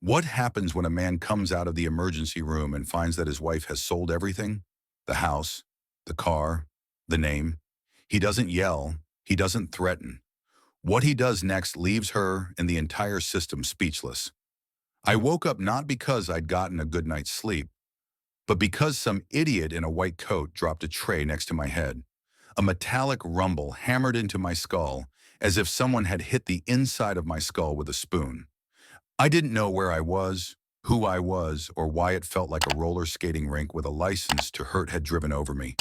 What happens when a man comes out of the emergency room and finds that his wife has sold everything? The house, the car, the name. He doesn't yell. He doesn't threaten. What he does next leaves her and the entire system speechless. I woke up not because I'd gotten a good night's sleep, but because some idiot in a white coat dropped a tray next to my head. A metallic rumble hammered into my skull as if someone had hit the inside of my skull with a spoon. I didn't know where I was, who I was, or why it felt like a roller skating rink with a license to hurt had driven over me.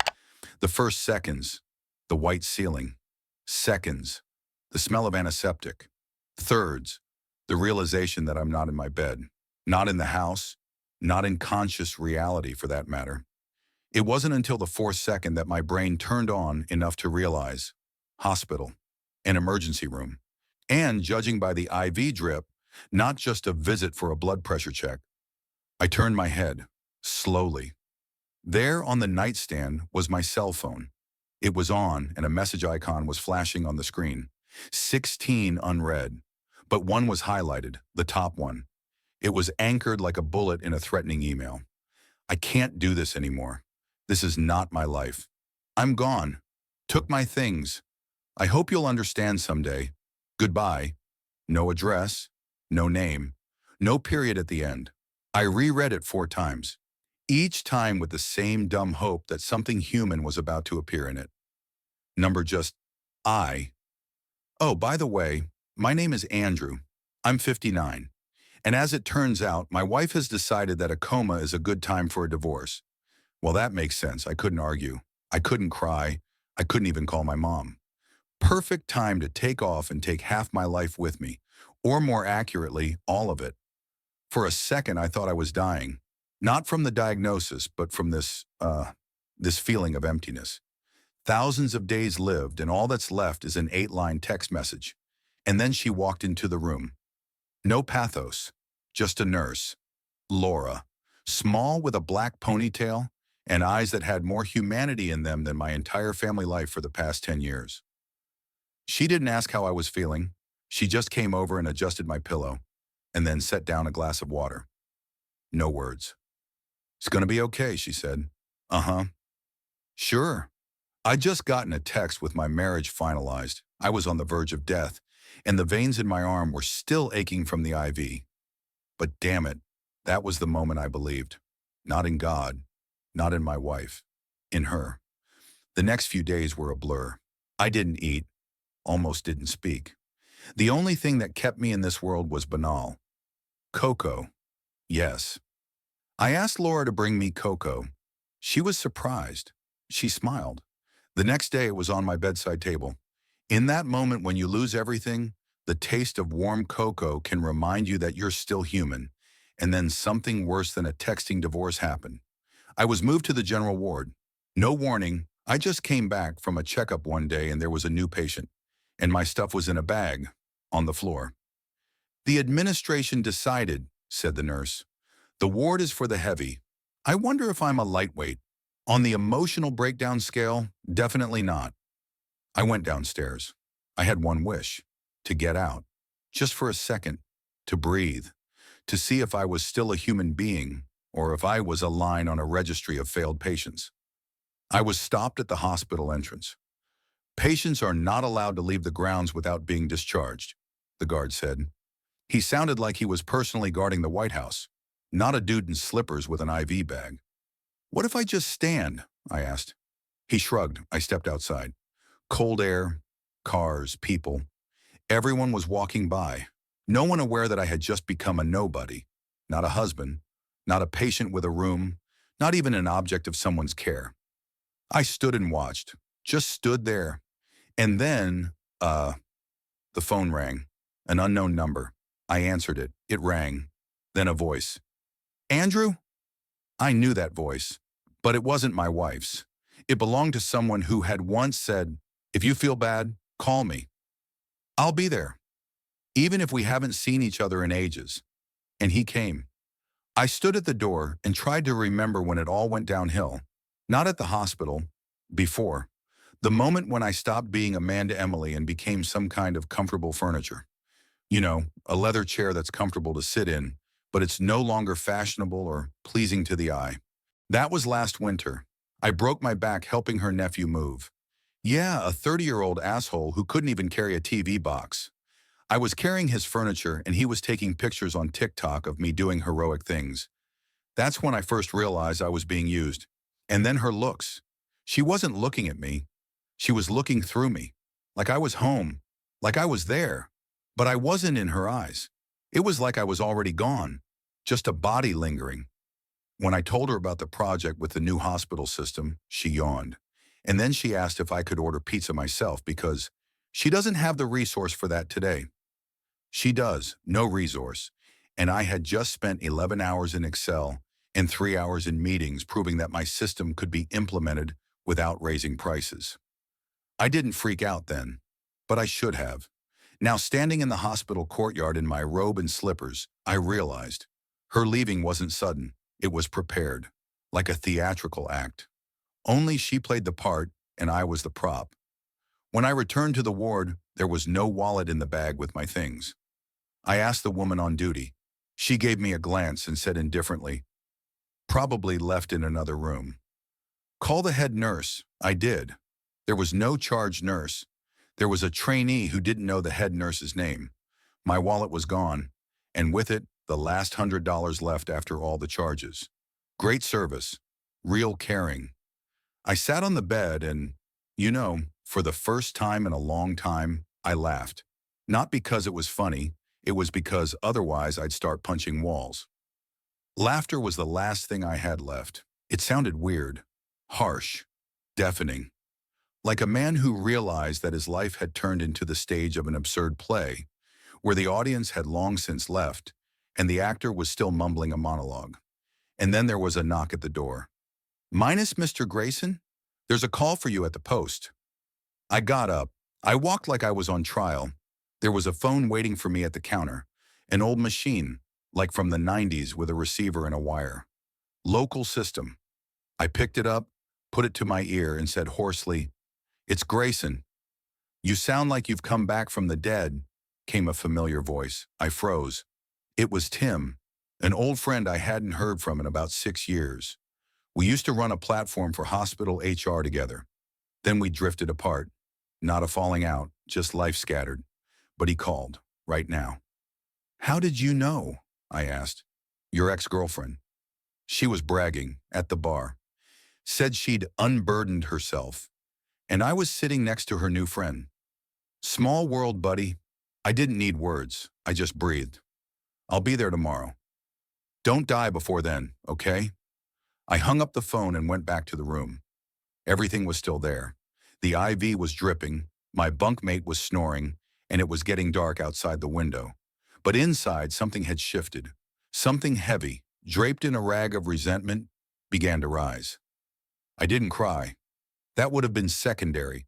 The first seconds, the white ceiling. Seconds, the smell of antiseptic. Thirds, the realization that I'm not in my bed, not in the house, not in conscious reality for that matter. It wasn't until the fourth second that my brain turned on enough to realize hospital, an emergency room, and judging by the IV drip, not just a visit for a blood pressure check. I turned my head, slowly. There on the nightstand was my cell phone. It was on and a message icon was flashing on the screen. 16 unread, but one was highlighted, the top one. It was anchored like a bullet in a threatening email. I can't do this anymore. This is not my life. I'm gone. Took my things. I hope you'll understand someday. Goodbye. No address. No name. No period at the end. I reread it 4 times, each time with the same dumb hope that something human was about to appear in it. Number just I. Oh, by the way, my name is Andrew. I'm 59. And as it turns out, my wife has decided that a coma is a good time for a divorce. Well, that makes sense. I couldn't argue. I couldn't cry. I couldn't even call my mom. Perfect time to take off and take half my life with me, or more accurately, all of it. For a second, I thought I was dying, not from the diagnosis, but from this feeling of emptiness. Thousands of days lived, and all that's left is an 8-line text message. And then she walked into the room. No pathos, just a nurse, Laura, small with a black ponytail and eyes that had more humanity in them than my entire family life for the past 10 years. She didn't ask how I was feeling. She just came over and adjusted my pillow, and then set down a glass of water. No words. "It's gonna be okay," she said. "Uh-huh." "Sure." I'd just gotten a text with my marriage finalized. I was on the verge of death, and the veins in my arm were still aching from the IV. But damn it, that was the moment I believed. Not in God, not in my wife, in her. The next few days were a blur. I didn't eat, almost didn't speak. The only thing that kept me in this world was banal. Cocoa. Yes. I asked Laura to bring me cocoa. She was surprised. She smiled. The next day it was on my bedside table. In that moment when you lose everything, the taste of warm cocoa can remind you that you're still human, and then something worse than a texting divorce happened. I was moved to the general ward. No warning, I just came back from a checkup one day and there was a new patient, and my stuff was in a bag, on the floor. "The administration decided," said the nurse. "The ward is for the heavy. I wonder if I'm a lightweight. On the emotional breakdown scale, definitely not." I went downstairs. I had one wish, to get out, just for a second, to breathe, to see if I was still a human being or if I was a line on a registry of failed patients. I was stopped at the hospital entrance. "Patients are not allowed to leave the grounds without being discharged," the guard said. He sounded like he was personally guarding the White House, not a dude in slippers with an IV bag. "What if I just stand?" I asked. He shrugged. I stepped outside. Cold air, cars, people. Everyone was walking by. No one aware that I had just become a nobody. Not a husband, not a patient with a room, not even an object of someone's care. I stood and watched, just stood there. And then, the phone rang. An unknown number. I answered it. It rang. Then a voice. "Andrew?" I knew that voice, but it wasn't my wife's. It belonged to someone who had once said, "If you feel bad, call me. I'll be there, even if we haven't seen each other in ages." And he came. I stood at the door and tried to remember when it all went downhill. Not at the hospital, before. The moment when I stopped being a man to Emily and became some kind of comfortable furniture. You know, a leather chair that's comfortable to sit in, but it's no longer fashionable or pleasing to the eye. That was last winter. I broke my back helping her nephew move. Yeah, a 30-year-old asshole who couldn't even carry a TV box. I was carrying his furniture and he was taking pictures on TikTok of me doing heroic things. That's when I first realized I was being used. And then her looks. She wasn't looking at me. She was looking through me. Like I was home. Like I was there. But I wasn't in her eyes. It was like I was already gone. Just a body lingering. When I told her about the project with the new hospital system, she yawned. And then she asked if I could order pizza myself because she doesn't have the resource for that today. She does, no resource. And I had just spent 11 hours in Excel and 3 hours in meetings proving that my system could be implemented without raising prices. I didn't freak out then, but I should have. Now, standing in the hospital courtyard in my robe and slippers, I realized her leaving wasn't sudden. It was prepared, like a theatrical act. Only she played the part and I was the prop. When I returned to the ward, there was no wallet in the bag with my things. I asked the woman on duty. She gave me a glance and said indifferently, "Probably left in another room." "Call the head nurse." I did. There was no charge nurse. There was a trainee who didn't know the head nurse's name. My wallet was gone, and with it, the last $100 left after all the charges. Great service. Real caring. I sat on the bed and, for the first time in a long time, I laughed. Not because it was funny, it was because otherwise I'd start punching walls. Laughter was the last thing I had left. It sounded weird, harsh, deafening. Like a man who realized that his life had turned into the stage of an absurd play, where the audience had long since left, and the actor was still mumbling a monologue. And then there was a knock at the door. "Minus Mr. Grayson? There's a call for you at the post." I got up. I walked like I was on trial. There was a phone waiting for me at the counter, an old machine, like from the 90s with a receiver and a wire. Local system. I picked it up, put it to my ear, and said hoarsely, "It's Grayson." "You sound like you've come back from the dead," came a familiar voice. I froze. It was Tim, an old friend I hadn't heard from in about 6 years. We used to run a platform for hospital HR together. Then we drifted apart. Not a falling out, just life scattered. But he called, right now. "How did you know?" I asked. "Your ex-girlfriend." She was bragging, at the bar. Said she'd unburdened herself. And I was sitting next to her new friend. Small world, buddy. I didn't need words. I just breathed. "I'll be there tomorrow. Don't die before then, okay?" I hung up the phone and went back to the room. Everything was still there. The IV was dripping, my bunkmate was snoring, and it was getting dark outside the window. But inside, something had shifted. Something heavy, draped in a rag of resentment, began to rise. I didn't cry. That would have been secondary.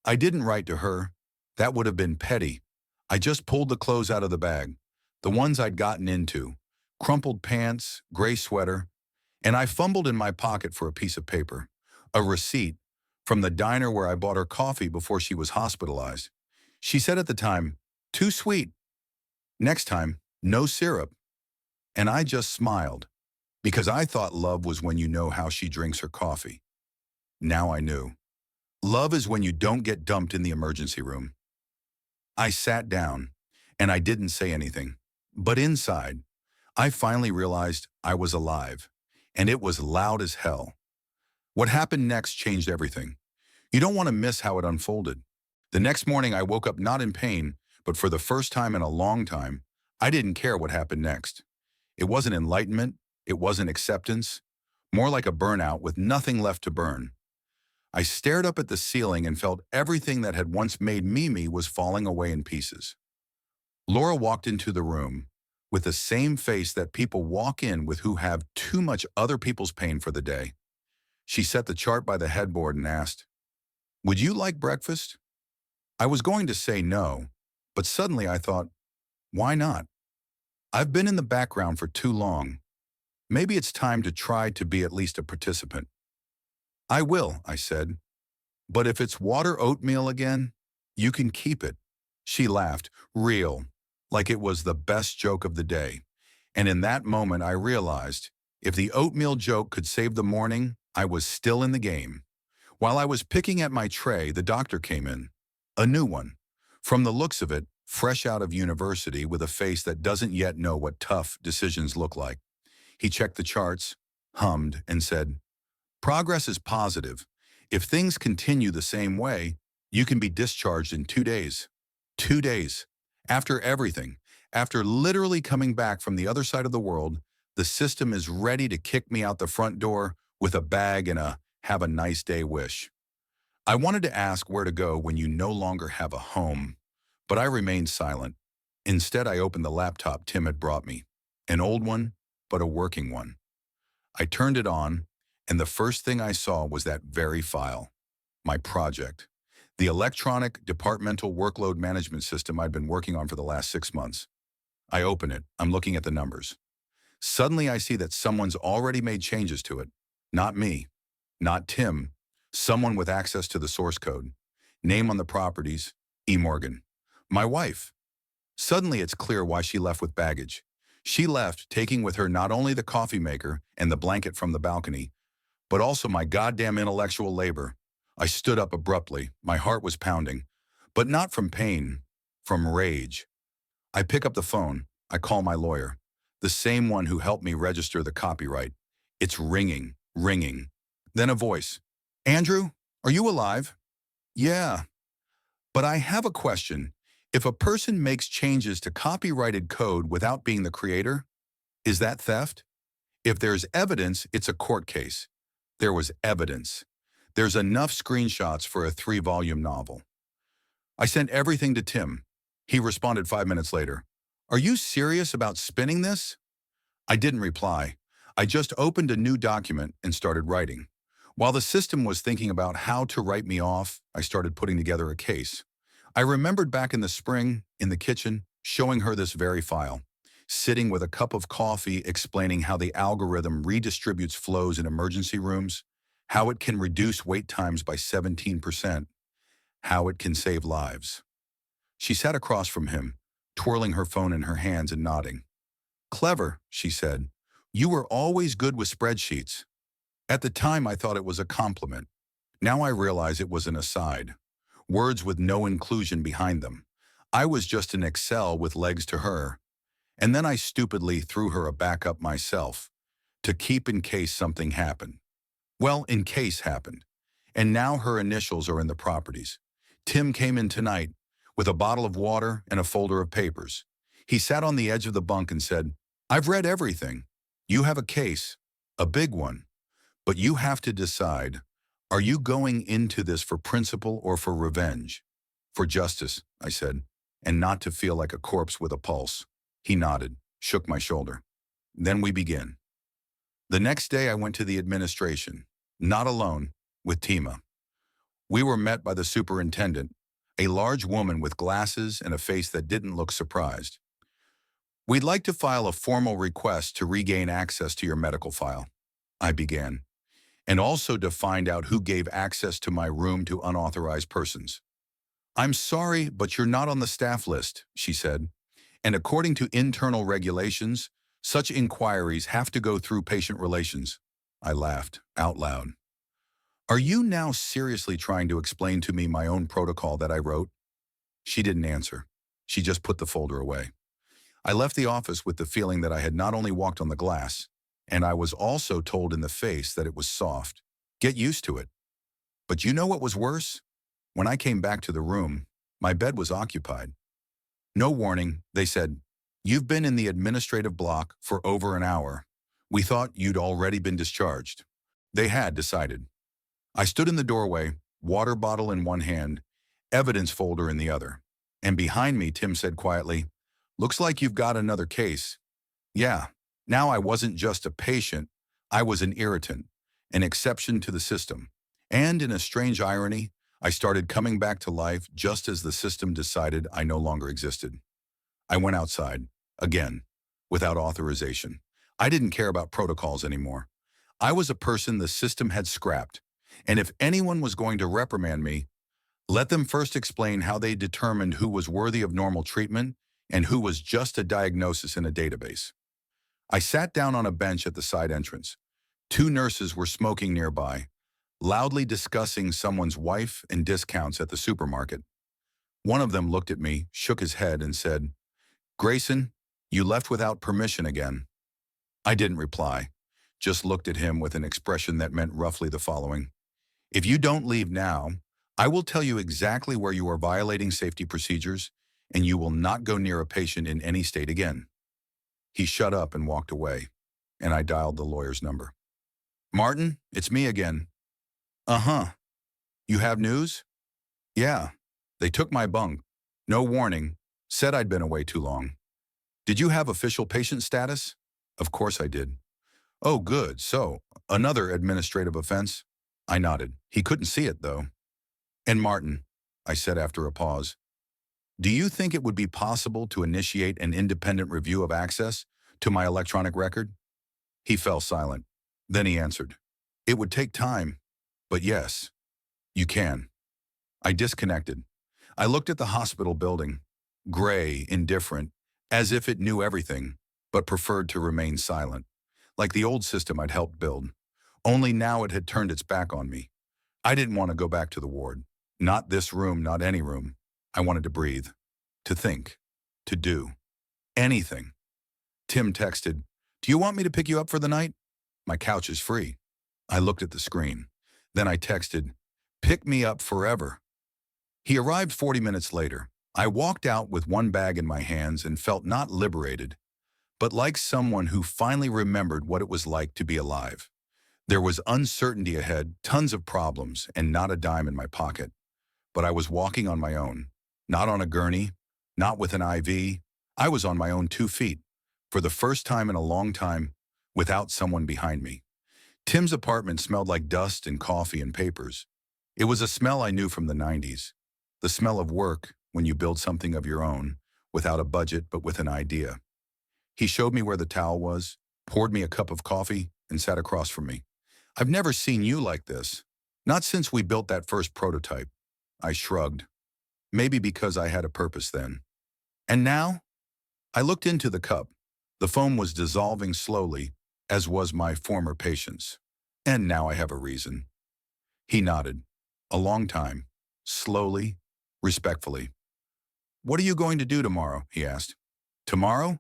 I didn't write to her. That would have been petty. I just pulled the clothes out of the bag, the ones I'd gotten into, crumpled pants, gray sweater, and I fumbled in my pocket for a piece of paper, a receipt from the diner where I bought her coffee before she was hospitalized. She said at the time, "Too sweet. Next time, no syrup." And I just smiled, because I thought love was when you know how she drinks her coffee. Now I knew. Love is when you don't get dumped in the emergency room. I sat down, and I didn't say anything. But inside, I finally realized I was alive, and it was loud as hell. What happened next changed everything. You don't want to miss how it unfolded. The next morning, I woke up not in pain, but for the first time in a long time, I didn't care what happened next. It wasn't enlightenment. It wasn't acceptance. More like a burnout with nothing left to burn. I stared up at the ceiling and felt everything that had once made me was falling away in pieces. Laura walked into the room with the same face that people walk in with who have too much other people's pain for the day. She set the chart by the headboard and asked, "Would you like breakfast?" I was going to say no, but suddenly I thought, why not? I've been in the background for too long. Maybe it's time to try to be at least a participant. "I will," I said. "But if it's water oatmeal again, you can keep it." She laughed, real, like it was the best joke of the day. And in that moment, I realized if the oatmeal joke could save the morning, I was still in the game. While I was picking at my tray, the doctor came in. A new one. From the looks of it, fresh out of university with a face that doesn't yet know what tough decisions look like. He checked the charts, hummed, and said, "Progress is positive. If things continue the same way, you can be discharged in 2 days." 2 days. After everything, after literally coming back from the other side of the world, the system is ready to kick me out the front door with a bag and a "have a nice day" wish. I wanted to ask where to go when you no longer have a home, but I remained silent. Instead, I opened the laptop Tim had brought me. An old one, but a working one. I turned it on, and the first thing I saw was that very file. My project. The electronic departmental workload management system I'd been working on for the last 6 months. I open it. I'm looking at the numbers. Suddenly I see that someone's already made changes to it. Not me. Not Tim. Someone with access to the source code. Name on the properties, E. Morgan. My wife. Suddenly it's clear why she left with baggage. She left, taking with her not only the coffee maker and the blanket from the balcony, but also my goddamn intellectual labor. I stood up abruptly. My heart was pounding. But not from pain, from rage. I pick up the phone. I call my lawyer. The same one who helped me register the copyright. It's ringing, ringing. Then a voice. "Andrew, are you alive?" "Yeah. But I have a question. If a person makes changes to copyrighted code without being the creator, is that theft? If there's evidence, it's a court case." There was evidence. There's enough screenshots for a 3-volume novel. I sent everything to Tim. He responded 5 minutes later. "Are you serious about spinning this?" I didn't reply. I just opened a new document and started writing. While the system was thinking about how to write me off, I started putting together a case. I remembered back in the spring, in the kitchen, showing her this very file, sitting with a cup of coffee explaining how the algorithm redistributes flows in emergency rooms, how it can reduce wait times by 17%, how it can save lives. She sat across from him, twirling her phone in her hands and nodding. "Clever," she said. "You were always good with spreadsheets." At the time, I thought it was a compliment. Now I realize it was an aside. Words with no inclusion behind them. I was just an Excel with legs to her. And then I stupidly threw her a backup myself, to keep in case something happened. Well, in case happened. And now her initials are in the properties. Tim came in tonight with a bottle of water and a folder of papers. He sat on the edge of the bunk and said, "I've read everything. You have a case, a big one. But you have to decide, are you going into this for principle or for revenge?" "For justice," I said, "and not to feel like a corpse with a pulse." He nodded, shook my shoulder. Then we begin. The next day I went to the administration, not alone, with Tima. We were met by the superintendent, a large woman with glasses and a face that didn't look surprised. "We'd like to file a formal request to regain access to your medical file," I began, "and also to find out who gave access to my room to unauthorized persons." "I'm sorry, but you're not on the staff list," she said, "and according to internal regulations, such inquiries have to go through patient relations." I laughed, out loud. "Are you now seriously trying to explain to me my own protocol that I wrote?" She didn't answer. She just put the folder away. I left the office with the feeling that I had not only walked on the glass, and I was also told in the face that it was soft. Get used to it. But you know what was worse? When I came back to the room, my bed was occupied. No warning, they said, "You've been in the administrative block for over an hour. We thought you'd already been discharged." They had decided. I stood in the doorway, water bottle in one hand, evidence folder in the other. And behind me, Tim said quietly, "Looks like you've got another case." Yeah, now I wasn't just a patient, I was an irritant, an exception to the system. And in a strange irony, I started coming back to life just as the system decided I no longer existed. I went outside, again, without authorization. I didn't care about protocols anymore. I was a person the system had scrapped, and if anyone was going to reprimand me, let them first explain how they determined who was worthy of normal treatment and who was just a diagnosis in a database. I sat down on a bench at the side entrance. Two nurses were smoking nearby, loudly discussing someone's wife and discounts at the supermarket. One of them looked at me, shook his head, and said, "Grayson, you left without permission again." I didn't reply, just looked at him with an expression that meant roughly the following: "If you don't leave now, I will tell you exactly where you are violating safety procedures, and you will not go near a patient in any state again." He shut up and walked away, and I dialed the lawyer's number. "Martin, it's me again." "Uh-huh. You have news?" "Yeah. They took my bunk. No warning. Said I'd been away too long." "Did you have official patient status?" "Of course I did." "Oh, good. So, another administrative offense?" I nodded. He couldn't see it, though. "And Martin," I said after a pause, "do you think it would be possible to initiate an independent review of access to my electronic record?" He fell silent. Then he answered, "It would take time, but yes, you can." I disconnected. I looked at the hospital building, gray, indifferent, as if it knew everything, but preferred to remain silent, like the old system I'd helped build. Only now it had turned its back on me. I didn't want to go back to the ward. Not this room, not any room. I wanted to breathe, to think, to do anything. Tim texted, "Do you want me to pick you up for the night? My couch is free." I looked at the screen. Then I texted, "Pick me up forever." He arrived 40 minutes later. I walked out with one bag in my hands and felt not liberated, but like someone who finally remembered what it was like to be alive. There was uncertainty ahead, tons of problems, and not a dime in my pocket. But I was walking on my own, not on a gurney, not with an IV. I was on my own 2 feet, for the first time in a long time, without someone behind me. Tim's apartment smelled like dust and coffee and papers. It was a smell I knew from the 90s. The smell of work when you build something of your own, without a budget but with an idea. He showed me where the towel was, poured me a cup of coffee, and sat across from me. "I've never seen you like this. Not since we built that first prototype." I shrugged. Maybe because I had a purpose then. "And now?" I looked into the cup. The foam was dissolving slowly, as was my former patience. "And now I have a reason." He nodded. A long time. Slowly, respectfully. "What are you going to do tomorrow?" he asked. "Tomorrow?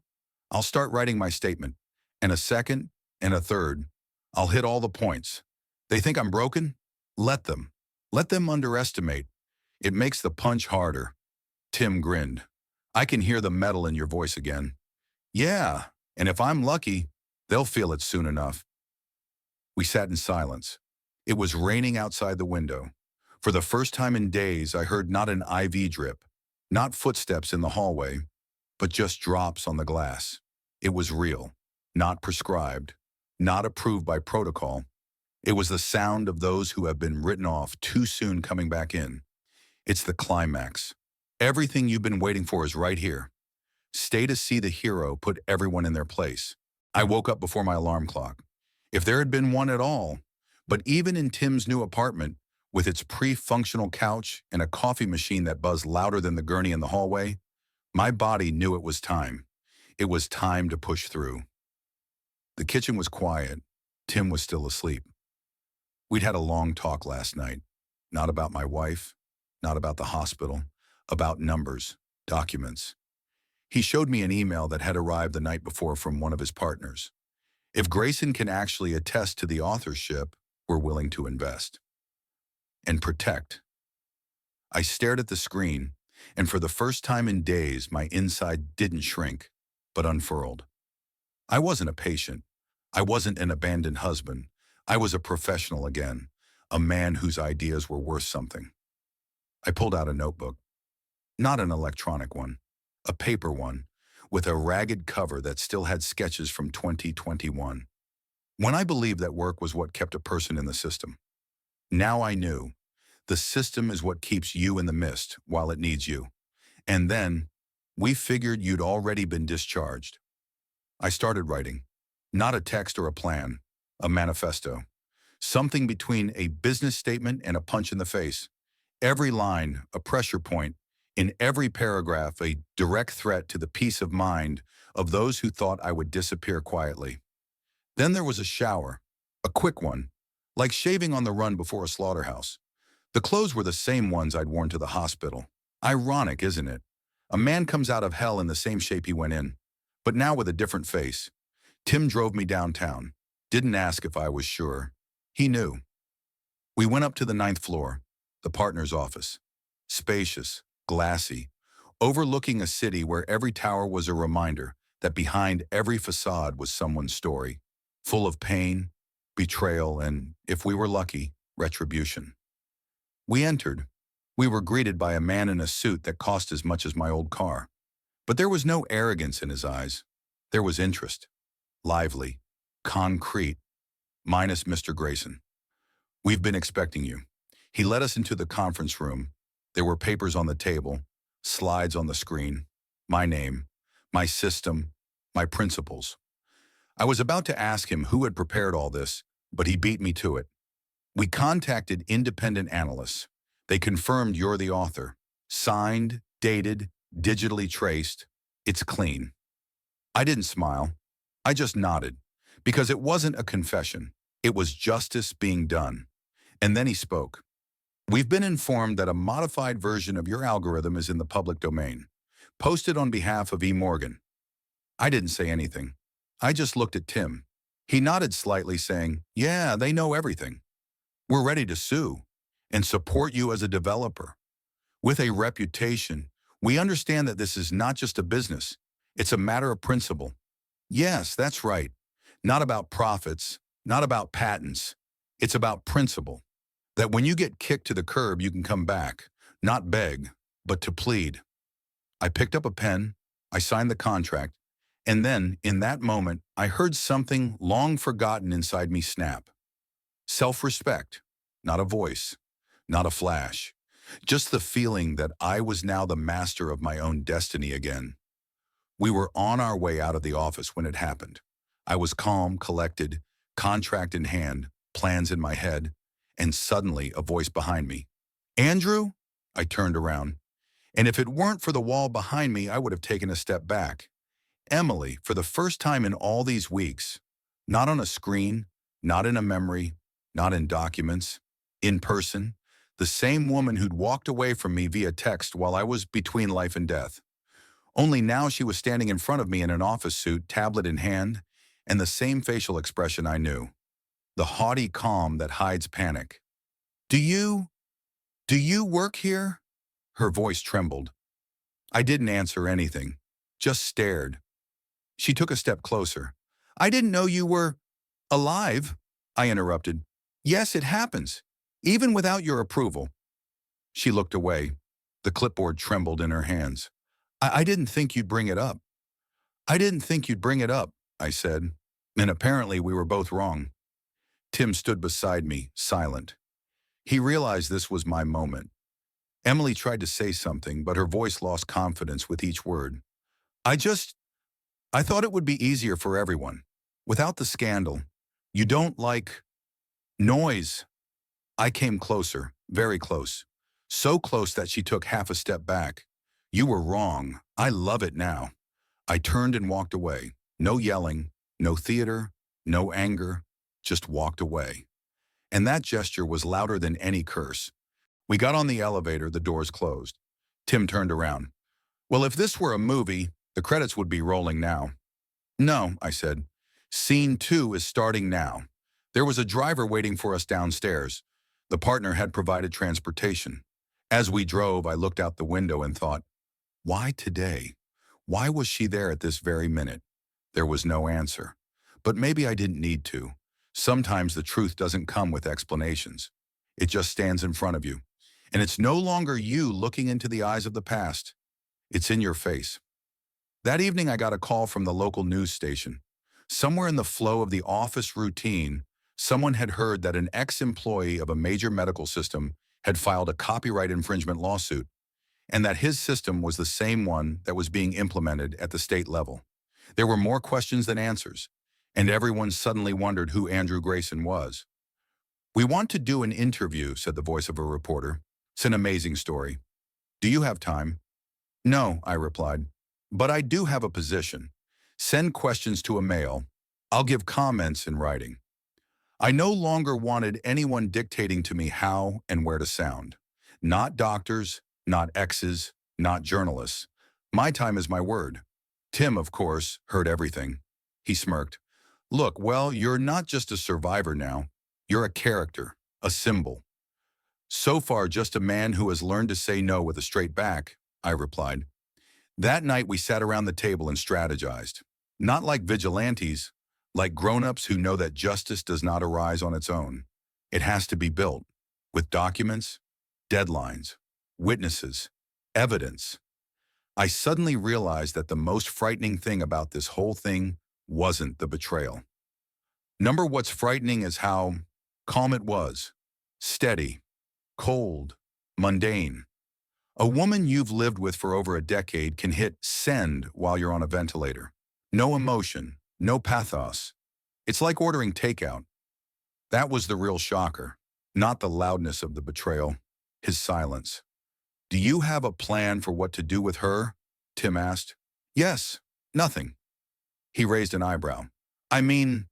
I'll start writing my statement. And a second, and a third. I'll hit all the points. They think I'm broken? Let them. Let them underestimate. It makes the punch harder." Tim grinned. "I can hear the metal in your voice again." "Yeah, and if I'm lucky, they'll feel it soon enough." We sat in silence. It was raining outside the window. For the first time in days, I heard not an IV drip, not footsteps in the hallway, but just drops on the glass. It was real, not prescribed, not approved by protocol. It was the sound of those who have been written off too soon coming back in. It's the climax. Everything you've been waiting for is right here. Stay to see the hero put everyone in their place. I woke up before my alarm clock, if there had been one at all. But even in Tim's new apartment, with its pre-functional couch and a coffee machine that buzzed louder than the gurney in the hallway, my body knew it was time. It was time to push through. The kitchen was quiet. Tim was still asleep. We'd had a long talk last night. Not about my wife, not about the hospital, about numbers, documents. He showed me an email that had arrived the night before from one of his partners. "If Grayson can actually attest to the authorship, we're willing to invest." And protect. I stared at the screen, and for the first time in days, my inside didn't shrink, but unfurled. I wasn't a patient. I wasn't an abandoned husband. I was a professional again, a man whose ideas were worth something. I pulled out a notebook. Not an electronic one, a paper one, with a ragged cover that still had sketches from 2021. When I believed that work was what kept a person in the system. Now I knew. The system is what keeps you in the mist while it needs you. And then, we figured you'd already been discharged. I started writing. Not a text or a plan, a manifesto. Something between a business statement and a punch in the face. Every line, a pressure point. In every paragraph, a direct threat to the peace of mind of those who thought I would disappear quietly. Then there was a shower, a quick one, like shaving on the run before a slaughterhouse. The clothes were the same ones I'd worn to the hospital. Ironic, isn't it? A man comes out of hell in the same shape he went in, but now with a different face. Tim drove me downtown. Didn't ask if I was sure. He knew. We went up to the ninth floor, the partner's office. Spacious, glassy, overlooking a city where every tower was a reminder that behind every facade was someone's story, full of pain, betrayal, and, if we were lucky, retribution. We entered. We were greeted by a man in a suit that cost as much as my old car. But there was no arrogance in his eyes. There was interest. Lively. Concrete. Minus Mr. Grayson. "We've been expecting you." He led us into the conference room. There were papers on the table, slides on the screen, my name, my system, my principles. I was about to ask him who had prepared all this, but he beat me to it. "We contacted independent analysts. They confirmed you're the author. Signed, dated, digitally traced. It's clean." I didn't smile. I just nodded, because it wasn't a confession. It was justice being done. And then he spoke. "We've been informed that a modified version of your algorithm is in the public domain, posted on behalf of E. Morgan." I didn't say anything. I just looked at Tim. He nodded slightly, saying, "Yeah, they know everything. We're ready to sue and support you as a developer. With a reputation, we understand that this is not just a business. It's a matter of principle." Yes, that's right. Not about profits, not about patents. It's about principle. That when you get kicked to the curb, you can come back, not beg, but to plead. I picked up a pen, I signed the contract, and then, in that moment, I heard something long forgotten inside me snap. Self-respect, not a voice, not a flash. Just the feeling that I was now the master of my own destiny again. We were on our way out of the office when it happened. I was calm, collected, contract in hand, plans in my head, and suddenly a voice behind me. "Andrew?" I turned around, and if it weren't for the wall behind me, I would have taken a step back. Emily, for the first time in all these weeks, not on a screen, not in a memory, not in documents, in person, the same woman who'd walked away from me via text while I was between life and death. Only now she was standing in front of me in an office suit, tablet in hand, and the same facial expression I knew. The haughty calm that hides panic. Do you work here?" Her voice trembled. I didn't answer anything, just stared. She took a step closer. "I didn't know you were alive," I interrupted. "Yes, it happens, even without your approval." She looked away. The clipboard trembled in her hands. I didn't think you'd bring it up." "I didn't think you'd bring it up," I said, and apparently we were both wrong. Tim stood beside me, silent. He realized this was my moment. Emily tried to say something, but her voice lost confidence with each word. I thought it would be easier for everyone. Without the scandal. You don't like noise." I came closer, very close. So close that she took half a step back. "You were wrong. I love it now." I turned and walked away. No yelling, no theater, no anger, just walked away. And that gesture was louder than any curse. We got on the elevator, the doors closed. Tim turned around. "Well, if this were a movie, the credits would be rolling now." "No," I said. "Scene 2 is starting now." There was a driver waiting for us downstairs. The partner had provided transportation. As we drove, I looked out the window and thought, why today? Why was she there at this very minute? There was no answer. But maybe I didn't need to. Sometimes the truth doesn't come with explanations. It just stands in front of you. And it's no longer you looking into the eyes of the past. It's in your face. That evening I got a call from the local news station. Somewhere in the flow of the office routine, someone had heard that an ex-employee of a major medical system had filed a copyright infringement lawsuit, and that his system was the same one that was being implemented at the state level. There were more questions than answers, and everyone suddenly wondered who Andrew Grayson was. "We want to do an interview," said the voice of a reporter. "It's an amazing story. Do you have time?" "No," I replied, "but I do have a position. Send questions to a mail. I'll give comments in writing. I no longer wanted anyone dictating to me how and where to sound. Not doctors, not exes, not journalists. My time is my word. Tim, of course, heard everything. He smirked. Look, well, you're not just a survivor now. You're a character, a symbol. So far, just a man who has learned to say no with a straight back, I replied. That night, we sat around the table and strategized. Not like vigilantes, like grown-ups who know that justice does not arise on its own. It has to be built, with documents, deadlines, witnesses, evidence. I suddenly realized that the most frightening thing about this whole thing wasn't the betrayal. What's frightening is how calm it was, steady, cold, mundane. A woman you've lived with for over a decade can hit send while you're on a ventilator. No emotion, no pathos. It's like ordering takeout. That was the real shocker, not the loudness of the betrayal, his silence. Do you have a plan for what to do with her? Tim asked. Yes, nothing. He raised an eyebrow. I mean,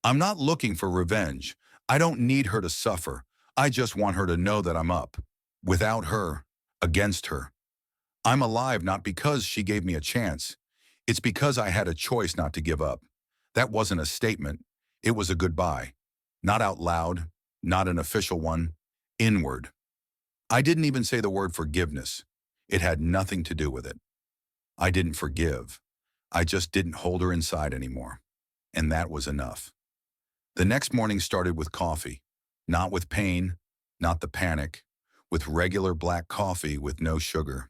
I'm not looking for revenge. I don't need her to suffer. I just want her to know that I'm up. Without her, against her. I'm alive not because she gave me a chance. It's because I had a choice not to give up. That wasn't a statement. It was a goodbye. Not out loud, not an official one, inward. I didn't even say the word forgiveness. It had nothing to do with it. I didn't forgive. I just didn't hold her inside anymore. And that was enough. The next morning started with coffee. Not with pain, not the panic, with regular black coffee with no sugar.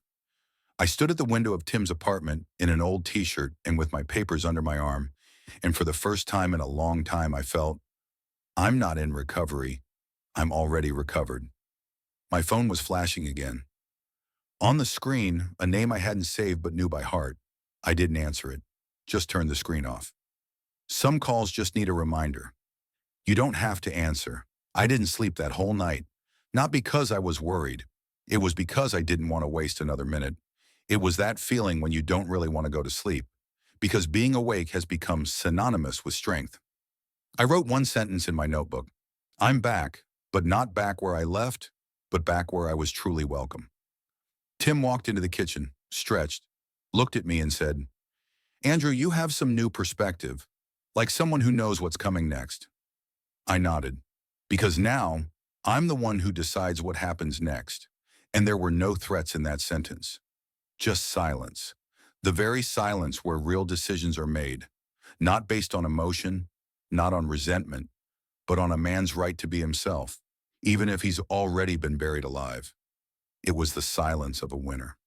I stood at the window of Tim's apartment in an old t-shirt and with my papers under my arm, and for the first time in a long time I felt, I'm not in recovery, I'm already recovered. My phone was flashing again. On the screen, a name I hadn't saved but knew by heart. I didn't answer it, just turned the screen off. Some calls just need a reminder. You don't have to answer. I didn't sleep that whole night, not because I was worried. It was because I didn't want to waste another minute. It was that feeling when you don't really want to go to sleep, because being awake has become synonymous with strength. I wrote one sentence in my notebook. I'm back, but not back where I left, but back where I was truly welcome. Tim walked into the kitchen, stretched, looked at me and said, Andrew, you have some new perspective, like someone who knows what's coming next. I nodded, because now I'm the one who decides what happens next, and there were no threats in that sentence. Just silence. The very silence where real decisions are made, not based on emotion, not on resentment, but on a man's right to be himself, even if he's already been buried alive. It was the silence of a winner.